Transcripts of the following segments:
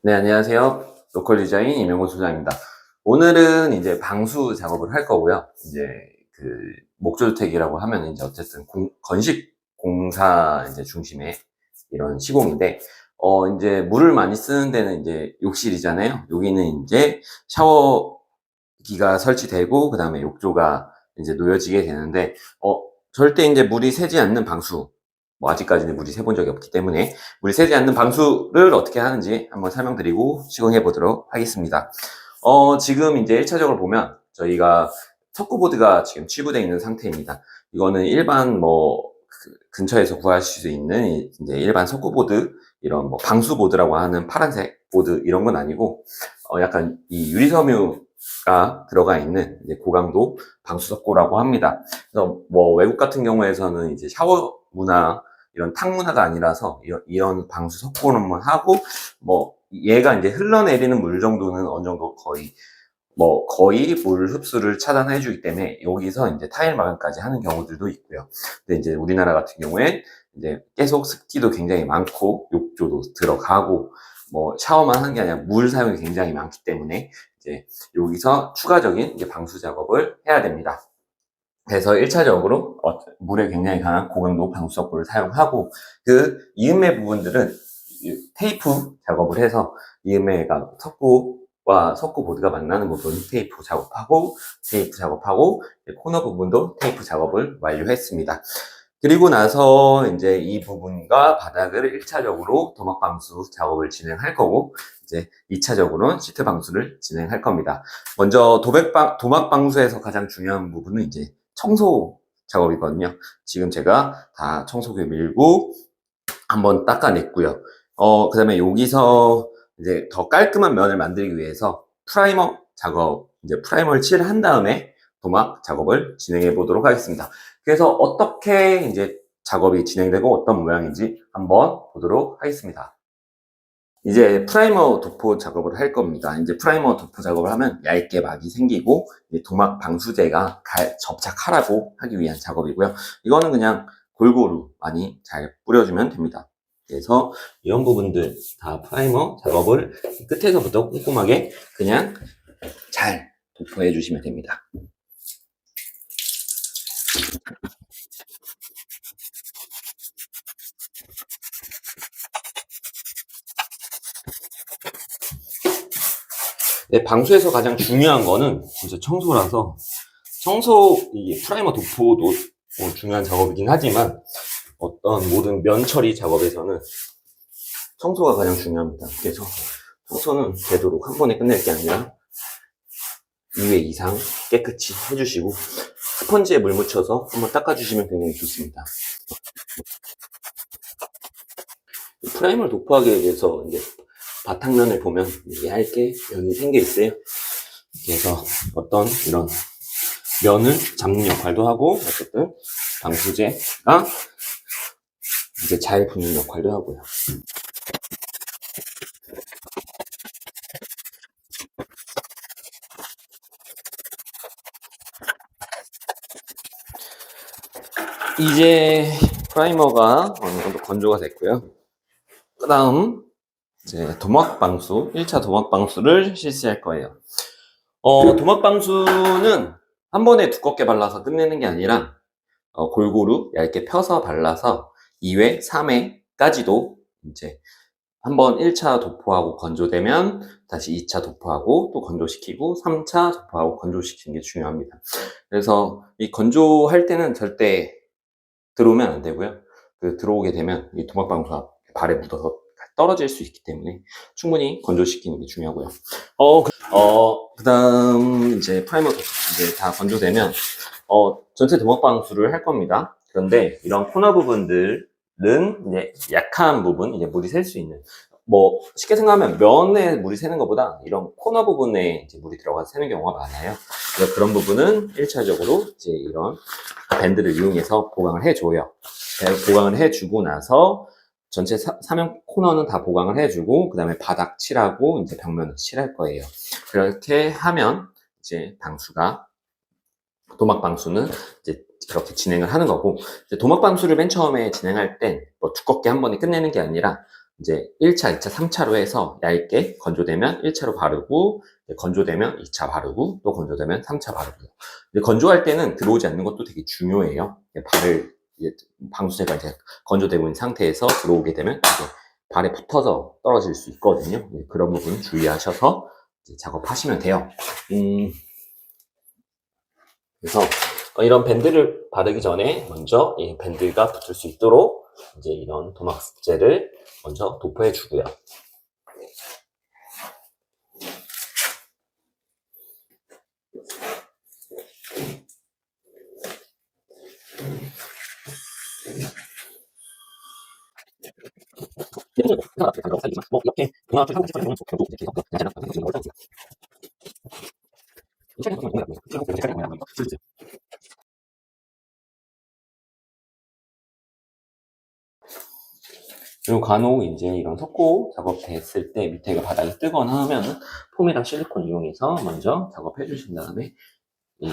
네, 안녕하세요. 로컬 디자인 이명호 소장입니다. 오늘은 이제 방수 작업을 할 거고요. 이제 그 목조주택이라고 하면 이제 어쨌든 건식 공사 이제 중심의 이런 시공인데, 이제 물을 많이 쓰는 데는 이제 욕실이잖아요. 여기는 이제 샤워기가 설치되고, 그 다음에 욕조가 이제 놓여지게 되는데, 절대 이제 물이 새지 않는 방수, 뭐 아직까지는 물이 새본 적이 없기 때문에 물이 새지 않는 방수를 어떻게 하는지 한번 설명드리고 시공해 보도록 하겠습니다. 지금 이제 1차적으로 보면 저희가 석고보드가 지금 취부되어 있는 상태입니다. 이거는 일반 근처에서 구하실 수 있는 이제 일반 석고보드, 이런 뭐 방수보드라고 하는 파란색 보드 이런 건 아니고, 약간 이 유리섬유가 들어가 있는 이제 고강도 방수석고라고 합니다. 그래서 뭐 외국 같은 경우에서는 이제 샤워 문화, 이런 탕 문화가 아니라서 이런 방수 석고로만 하고, 뭐 얘가 이제 흘러내리는 물 정도는 어느 정도 거의 물 흡수를 차단해 주기 때문에 여기서 이제 타일 마감까지 하는 경우들도 있고요. 근데 이제 우리나라 같은 경우에 이제 계속 습기도 굉장히 많고 욕조도 들어가고 뭐 샤워만 하는 게 아니라 물 사용이 굉장히 많기 때문에 이제 여기서 추가적인 이제 방수 작업을 해야 됩니다. 그래서 1차적으로 물에 굉장히 강한 고강도 방수석고를 사용하고, 그 이음매 부분들은 테이프 작업을 해서 이음매가 석고와 석고보드가 만나는 부분 테이프 작업하고 코너 부분도 테이프 작업을 완료했습니다. 그리고 나서 이제 이 부분과 바닥을 1차적으로 도막 방수 작업을 진행할 거고, 이제 2차적으로는 시트 방수를 진행할 겁니다. 먼저 도막 방수에서 가장 중요한 부분은 이제 청소 작업이거든요. 지금 제가 다 청소기 밀고 한번 닦아냈고요. 그 다음에 여기서 이제 더 깔끔한 면을 만들기 위해서 프라이머 작업, 이제 프라이머를 칠한 다음에 도막 작업을 진행해 보도록 하겠습니다. 그래서 어떻게 이제 작업이 진행되고 어떤 모양인지 한번 보도록 하겠습니다. 이제 프라이머 도포 작업을 할 겁니다. 이제 프라이머 도포 작업을 하면 얇게 막이 생기고 도막 방수제가 접착하라고 하기 위한 작업이고요. 이거는 그냥 골고루 많이 잘 뿌려주면 됩니다. 그래서 이런 부분들 다 프라이머 작업을 끝에서부터 꼼꼼하게 그냥 잘 도포해 주시면 됩니다. 네, 방수에서 가장 중요한 거는 진짜 청소라서, 이 프라이머 도포도 뭐 중요한 작업이긴 하지만 어떤 모든 면 처리 작업에서는 청소가 가장 중요합니다. 그래서 청소는 되도록 한 번에 끝낼 게 아니라 2회 이상 깨끗이 해주시고 스펀지에 물 묻혀서 한번 닦아주시면 굉장히 좋습니다. 프라이머를 도포하기 위해서 이제 바탕면을 보면 얇게 면이 생겨 있어요. 그래서 어떤 이런 면을 잡는 역할도 하고, 어쨌든 방수제가 이제 잘 붙는 역할도 하고요. 이제 프라이머가 어느 정도 건조가 됐고요. 그 다음 이제 도막 방수, 1차 도막 방수를 실시할 거예요. 도막 방수는 한 번에 두껍게 발라서 끝내는 게 아니라 골고루 얇게 펴서 발라서 2회, 3회까지도 이제 한번 1차 도포하고 건조되면 다시 2차 도포하고 또 건조시키고 3차 도포하고 건조시키는 게 중요합니다. 그래서 이 건조할 때는 절대 들어오면 안 되고요. 들어오게 되면 이 도막방수가 발에 묻어서 떨어질 수 있기 때문에 충분히 건조시키는 게 중요하고요. 그 다음 이제 프라이머도 이제 다 건조되면 전체 도막방수를 할 겁니다. 그런데 이런 코너 부분들은 이제 약한 부분, 이제 물이 셀 수 있는, 뭐 쉽게 생각하면 면에 물이 새는 것보다 이런 코너 부분에 이제 물이 들어가서 새는 경우가 많아요. 그래서 그런 부분은 1차적으로 이제 이런 밴드를 이용해서 보강을 해줘요. 보강을 해주고 나서 전체 사면 코너는 다 보강을 해주고, 그 다음에 바닥 칠하고 이제 벽면을 칠할 거예요. 그렇게 하면 이제 도막 방수는 이제 그렇게 진행을 하는 거고, 이제 도막 방수를 맨 처음에 진행할 땐 뭐 두껍게 한 번에 끝내는 게 아니라 이제 1차, 2차, 3차로 해서 얇게 건조되면 1차로 바르고, 건조되면 2차 바르고, 또 건조되면 3차 바르고요. 건조할 때는 들어오지 않는 것도 되게 중요해요. 발을, 방수제가 이제 건조되고 있는 상태에서 들어오게 되면 이제 발에 붙어서 떨어질 수 있거든요. 그런 부분 주의하셔서 작업하시면 돼요. 그래서 이런 밴드를 바르기 전에 먼저 이 밴드가 붙을 수 있도록 이제 이런 도막제를 먼저 도포해 주고요. 그리고 간혹 이제 이런 석고 작업 됐을 때 밑에가 바닥이 뜨거나 하면은 폼이랑 실리콘 이용해서 먼저 작업해 주신 다음에 이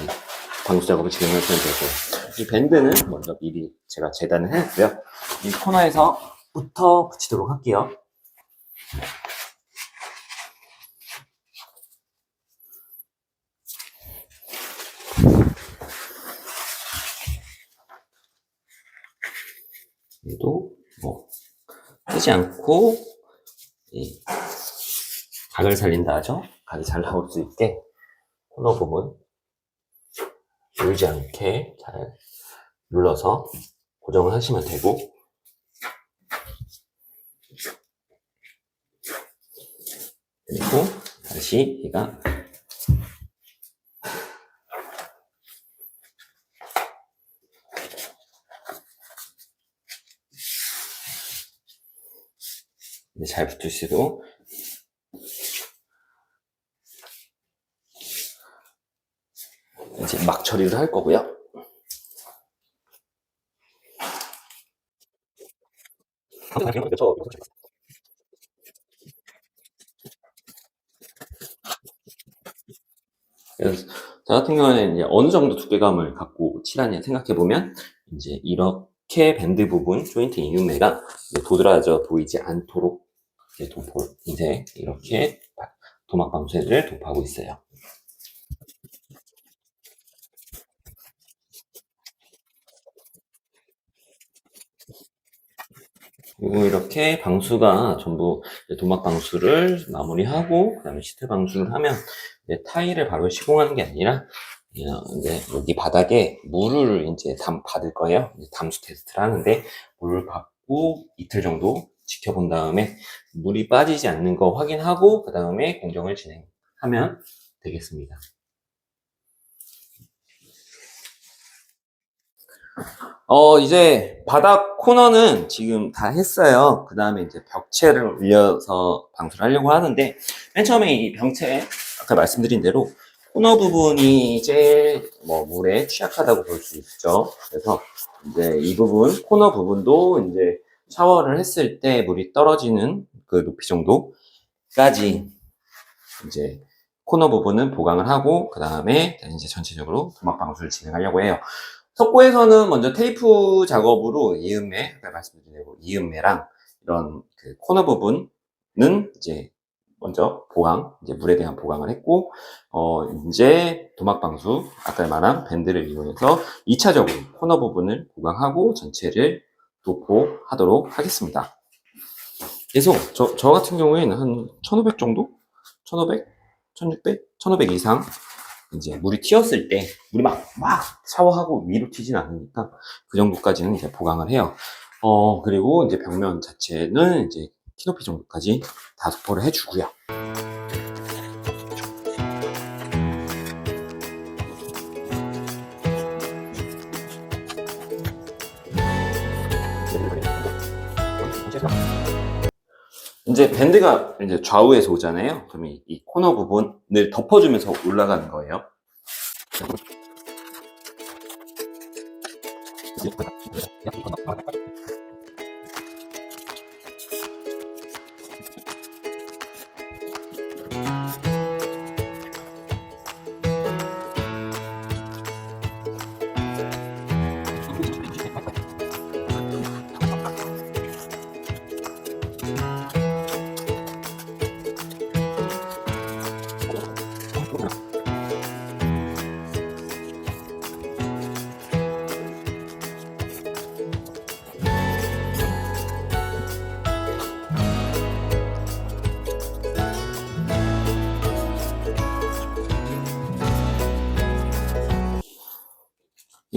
방수 작업을 진행하시면 되고, 이 밴드는 먼저 미리 제가 재단을 해놨고요. 이 코너에서부터 붙이도록 할게요. 얘도 뭐 뜨지 않고 이 각을 살린다 하죠. 각이 잘 나올 수 있게 코너 부분 울지 않게 잘 눌러서 고정을 하시면 되고, 그리고 다시 얘가 잘 붙을 수 있도록 이제 막 처리를 할 거고요. 그래서 저 같은 경우에는 이제 어느 정도 두께감을 갖고 칠하냐 생각해 보면 이제 이렇게 밴드 부분 조인트 이음매가 도드라져 보이지 않도록 이제 이렇게 도막 방수제를 도포하고 있어요. 그리고 이렇게 방수가 전부 도막 방수를 마무리하고 그다음에 시트 방수를 하면 이제 타일을 바로 시공하는 게 아니라 이제 여기 바닥에 물을 이제 받을 거예요. 담수 테스트를 하는데 물을 받고 이틀 정도 지켜본 다음에 물이 빠지지 않는 거 확인하고 그 다음에 공정을 진행하면 되겠습니다. 이제 바닥 코너는 지금 다 했어요. 그 다음에 이제 벽체를 올려서 방수를 하려고 하는데, 맨 처음에 이 벽체, 아까 말씀드린 대로 코너 부분이 제일 물에 취약하다고 볼 수 있죠. 그래서 이제 이 부분, 코너 부분도 이제 샤워를 했을 때 물이 떨어지는 그 높이 정도까지 이제 코너 부분은 보강을 하고, 그 다음에 이제 전체적으로 도막 방수를 진행하려고 해요. 석고에서는 먼저 테이프 작업으로 이음매, 아까 말씀드린 대로 이음매랑 이런 그 코너 부분은 이제 먼저 보강, 이제 물에 대한 보강을 했고, 이제 도막 방수, 아까 말한 밴드를 이용해서 2차적으로 코너 부분을 보강하고 전체를 도포하도록 하겠습니다. 그래서 저 같은 경우에는 한 1500 정도? 1500? 1600? 1500 이상 이제 물이 튀었을 때 물이 막 샤워하고 위로 튀진 않으니까 그 정도까지는 이제 보강을 해요. 그리고 이제 벽면 자체는 이제 키높이 정도까지 다 도포를 해주고요. 이제 밴드가 이제 좌우에서 오잖아요. 그러면 이 코너 부분을 덮어주면서 올라가는 거예요.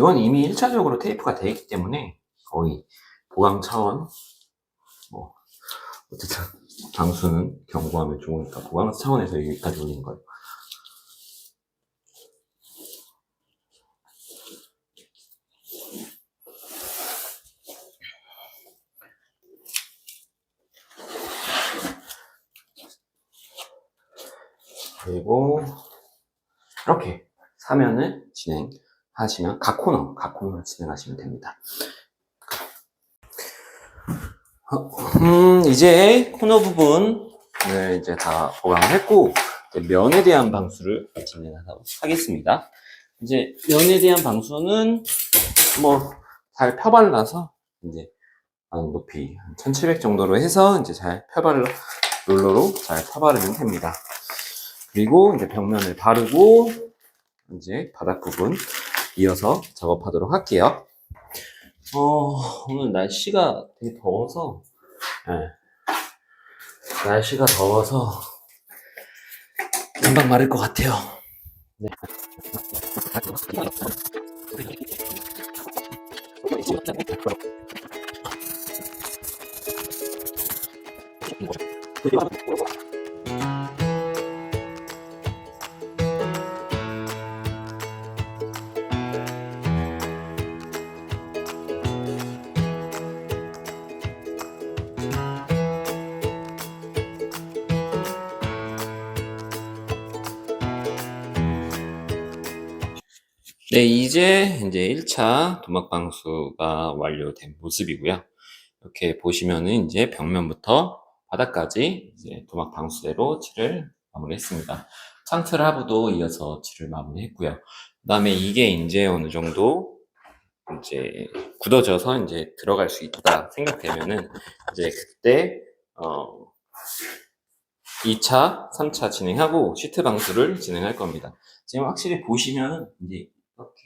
이건 이미 1차적으로 테이프가 되어 있기 때문에 거의 보강 차원, 뭐 어쨌든 방수는 경고하면 좋으니까 보강 차원에서 여기까지 올린 거예요. 그리고 이렇게 사면을 진행하시면 각 코너를 진행하시면 됩니다. 이제 코너 부분을 이제 다 보강을 했고, 면에 대한 방수를 진행하도록 하겠습니다. 이제 면에 대한 방수는 뭐 잘 펴발라서 이제 높이 1700 정도로 해서 이제 잘 롤러로 잘 펴바르면 됩니다. 그리고 이제 벽면을 바르고 이제 바닥 부분 이어서 작업하도록 할게요. 오늘 날씨가 되게 더워서, 날씨가 더워서 금방 마를 것 같아요. 네. 네, 이제 1차 도막 방수가 완료된 모습이고요. 이렇게 보시면은 이제 벽면부터 바닥까지 이제 도막 방수대로 칠을 마무리했습니다. 창틀 하부도 이어서 칠을 마무리했고요. 그다음에 이게 이제 어느 정도 이제 굳어져서 이제 들어갈 수 있다 생각되면은 이제 그때 2차, 3차 진행하고 시트 방수를 진행할 겁니다. 지금 확실히 보시면은 이제 이렇게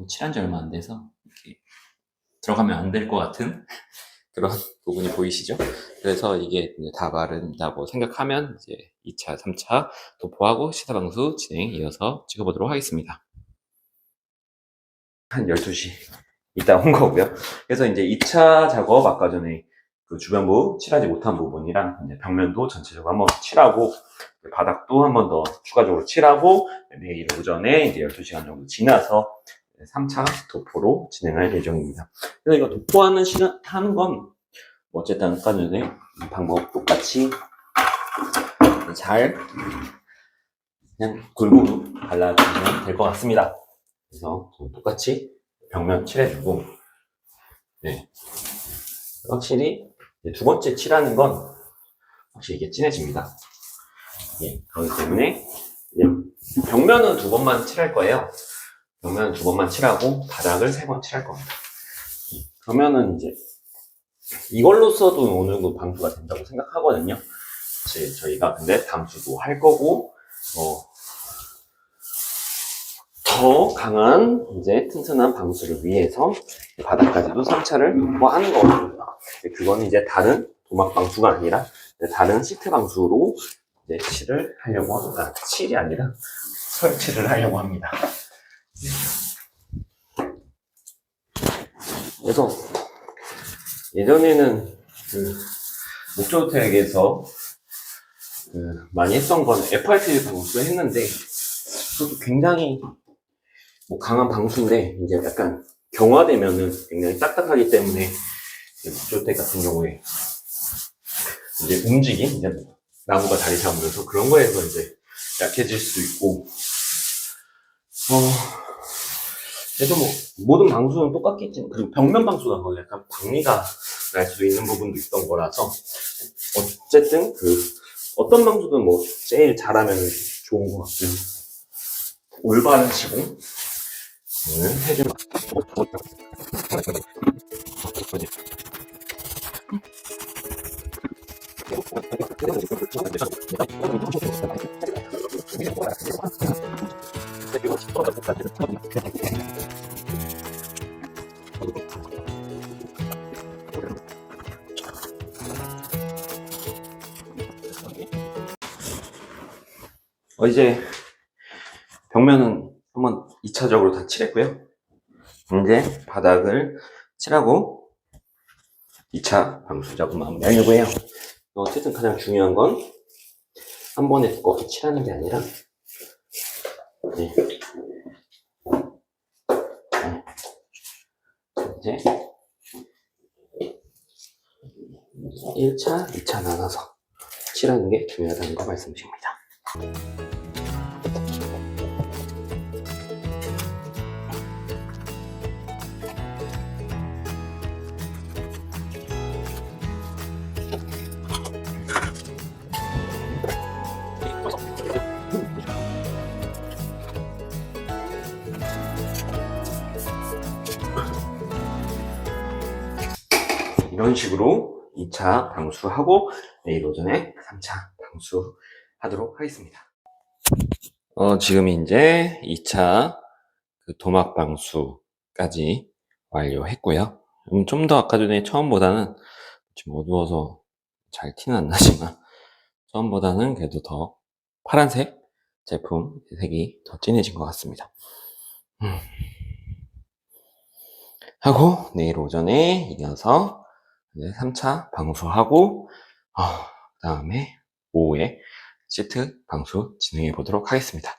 칠한 지 얼마 안 돼서 이렇게 들어가면 안 될 것 같은 그런 부분이 보이시죠? 그래서 이게 이제 다 마른다고 생각하면 이제 2차, 3차 도포하고 시트 방수 진행 이어서 찍어보도록 하겠습니다. 한 12시 이따 온 거고요. 그래서 이제 2차 작업 아까 전에 그 주변부 칠하지 못한 부분이랑 이제 벽면도 전체적으로 한번 칠하고 바닥도 한 번 더 추가적으로 칠하고 내일 오전에 이제 12시간 정도 지나서 3차 도포로 진행할 예정입니다. 그래서 이거 도포하는 시간 하는 건 어쨌든 아까 전에 방법 똑같이 잘 그냥 골고루 발라주면 될 것 같습니다. 그래서 똑같이 벽면 칠해주고, 네. 확실히 두 번째 칠하는 건 확실히 이게 진해집니다. 예, 그렇기 때문에 벽면은 2번만 칠할 거예요. 벽면은 2번만 칠하고 바닥을 3번 칠할 겁니다. 그러면은 이제 이걸로 써도 어느 정도 방수가 된다고 생각하거든요. 저희가 근데 담수도 할 거고 더 강한 이제 튼튼한 방수를 위해서 바닥까지도 3차를 도포하는 거거든요. 그거는 이제 다른 도막 방수가 아니라 다른 시트 방수로 이제 칠을 하려고 합니다. 칠이 아니라 설치를 하려고 합니다. 그래서 예전에는 그 목조택에서 많이 했던 건 FRP 방수 했는데 그것도 굉장히 강한 방수인데 이제 약간 경화되면은 굉장히 딱딱하기 때문에 목조택 같은 경우에 이제 움직임, 이제 나무가 자리 잡으면서 그런 거에서 이제 약해질 수 있고, 그래서 모든 방수는 똑같겠지만, 그리고 벽면 방수가 거의 약간 방리가 날 수 있는 부분도 있던 거라서, 어쨌든 어떤 방수든 제일 잘하면 좋은 것 같고요. 올바른 시공을 해주면, 이제 벽면은 한번 2차적으로 다 칠했고요. 이제 바닥을 칠하고 2차 방수 작업 마무리하려고 해요. 어쨌든 가장 중요한 건 한 번에 두껍게 칠하는 게 아니라 네. 이제 1차, 2차 나눠서 칠하는 게 중요하다는 거 말씀드립니다. 이런 식으로 2차 방수하고 내일 오전에 3차 방수하도록 하겠습니다. 지금 이제 2차 도막 방수까지 완료했고요. 좀 더 아까 전에 처음보다는 지금 어두워서 잘 티는 안 나지만 처음보다는 그래도 더 파란색 제품 색이 더 진해진 것 같습니다. 하고 내일 오전에 이어서 3차 방수하고 그 다음에 오후에 시트 방수 진행해 보도록 하겠습니다.